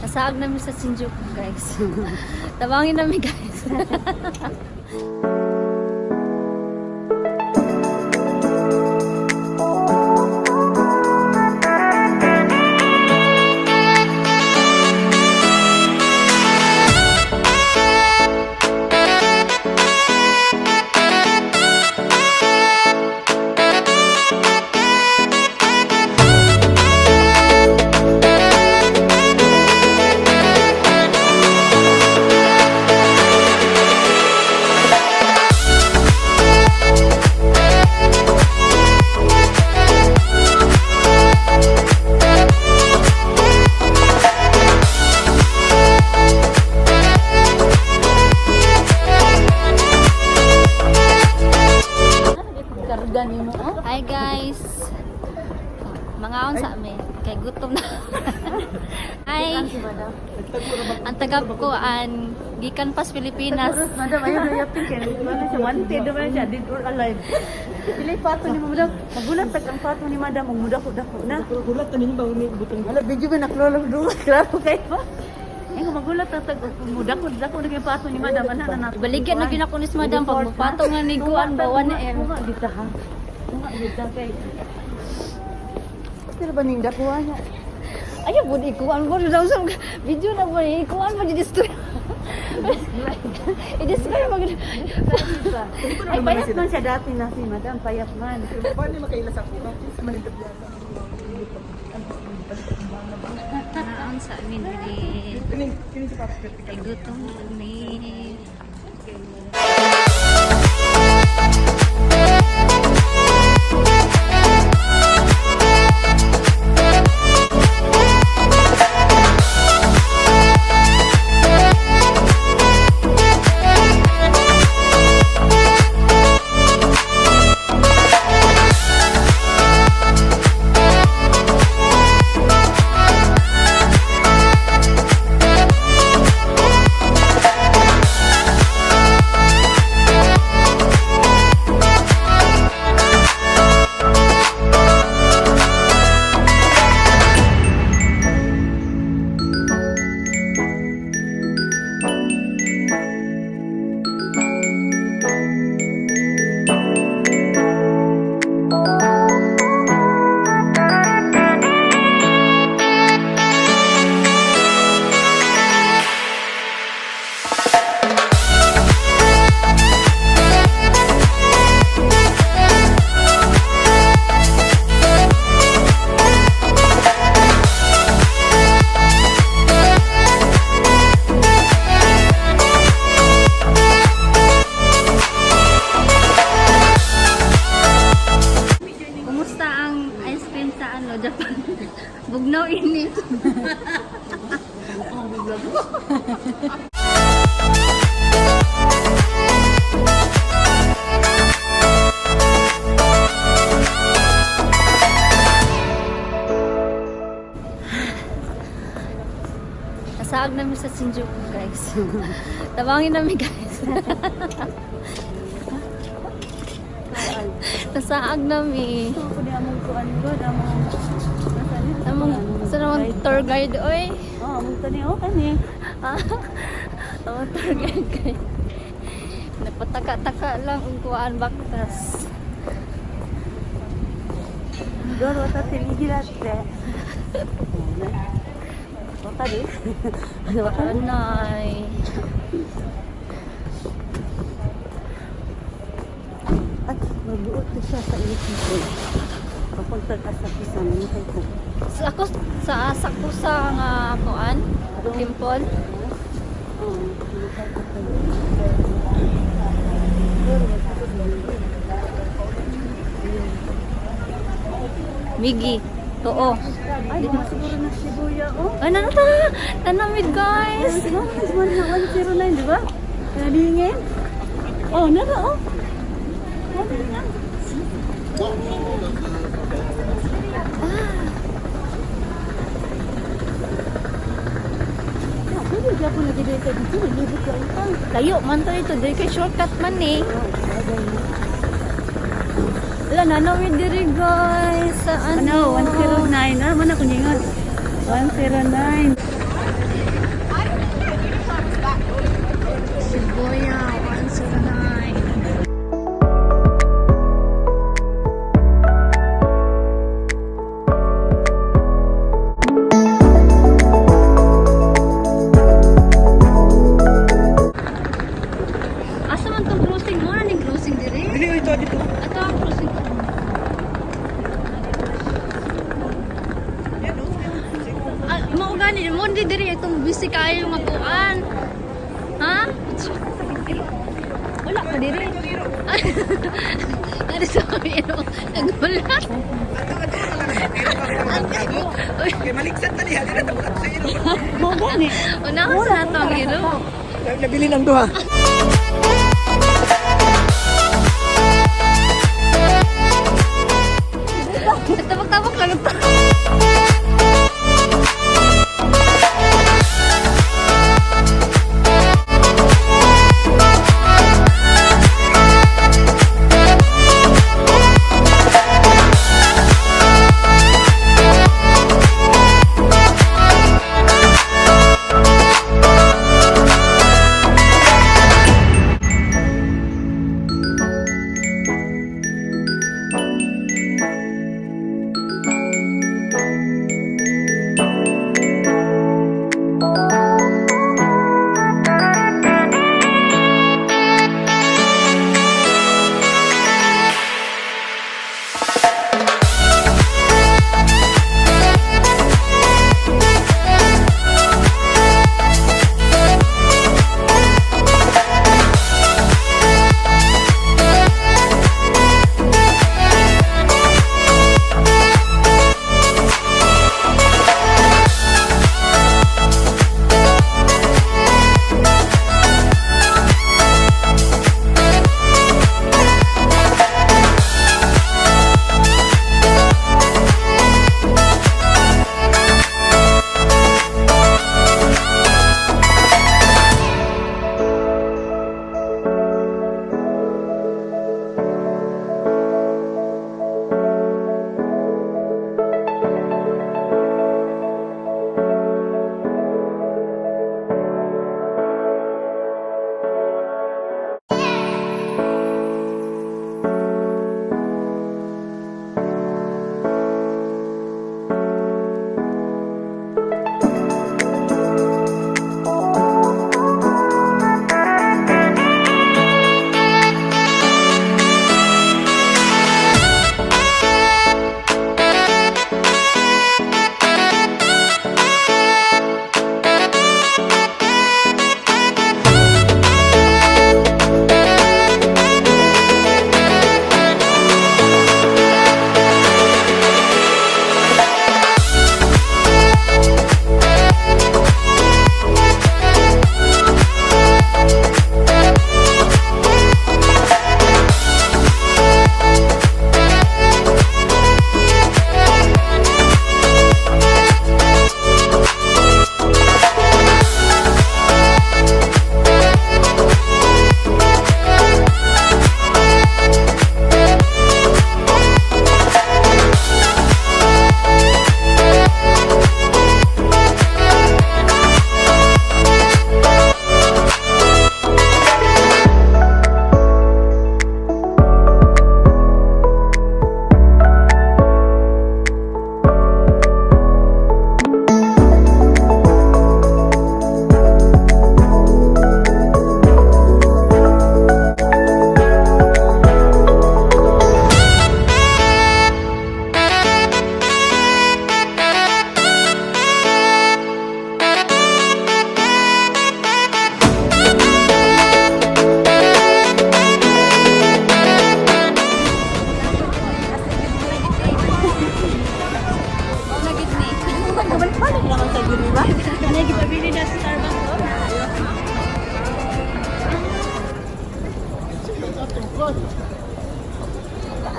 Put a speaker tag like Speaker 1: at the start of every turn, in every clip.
Speaker 1: Nasaag namin sa Shinjuku, guys. Tabangin namin, guys. Hi guys, mga on sa amin kay gutom na. Hi, ang tagap ko an gikan pas Pilipinas.
Speaker 2: Madam, ayaw na yapin kayo. Ano siya, wanted naman siya, dead or alive. Pili pato ni madam. Magulat ang pato ni madam. Ang muda-dako na. Magulat na ninyo ba? Butang wala, medyo ba naklolo doon? Klaro kayo ba? Eh, magulat ang muda-dako na yung pato ni madam.
Speaker 1: Baligyan na ginakunis madam pag magpato nga ni Guan bawan na eh.
Speaker 2: Nga dito ha. Nga dito kayo. Pero ba ning dakuha niya?
Speaker 1: Ayaw po di ikuan mo. Video na po ni ikuan mo di-destroy. I-destroy mo.
Speaker 2: Ay, payat man siya dati na si madam. Payat man.
Speaker 3: Paano makailas ako? Manitap yan.
Speaker 1: Naon sa amin ulit.
Speaker 3: Kini si Papa Pet.
Speaker 1: Kay gutom kami. Japan. Bugnaw init. Nasaag namin sa Shinjuku, guys. Tabangin namin, guys. Nasaag namin. Sa naman tour guide, oy.
Speaker 2: Oh, munta ni kani.
Speaker 1: Tour guide. Napataka-taka lang ang kuhaan baktas.
Speaker 2: Doro ta tiligilate. Baka di.
Speaker 1: Anay.
Speaker 2: At magbuot siya sa ilikod. Papunta ka sa pisang nitay ko.
Speaker 1: Ako sa Sakusa nga kuan, temple. Migi. Oo.
Speaker 2: Ay, di siguro na Shibuya, oh.
Speaker 1: Ay, nanamid, guys.
Speaker 2: Mas man na 109, di ba? Kanalingin. Oh, nara, oh. Ano na? Pwede di ako nag-date dito. Nalibot ka ito.
Speaker 1: Layo man to ito. Dahil kay shortcut man eh. Wala, nanawid diri guys. Sa ano?
Speaker 2: Ano? 109. Ah, mana ko ningon. 109.
Speaker 1: gani mo di diri itong busy kayo nga kuan. Ha? Wala ka diri. Ano sa kamero? Nagulat.
Speaker 3: Kaya maliksan na niya. Dito na sa ilo.
Speaker 2: Mo gani.
Speaker 1: Una ko sa nato ang iro.
Speaker 3: Nabili ng duha.
Speaker 1: Tabak-tabak lang ito.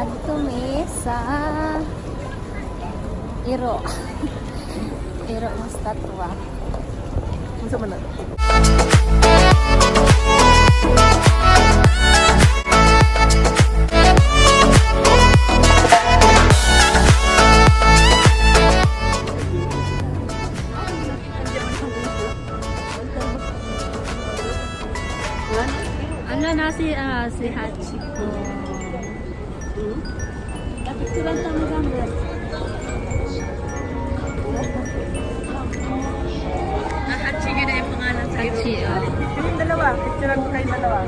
Speaker 1: Adto mi sa Iro. Iro ng statwa.
Speaker 3: Unsa man na?
Speaker 1: Ano na si Hachiko.
Speaker 2: Picturean tayo gamit.
Speaker 1: Hachi na yung pangalan sa Hachi.
Speaker 3: Yung dalawa, picturean ko kayo dalawa.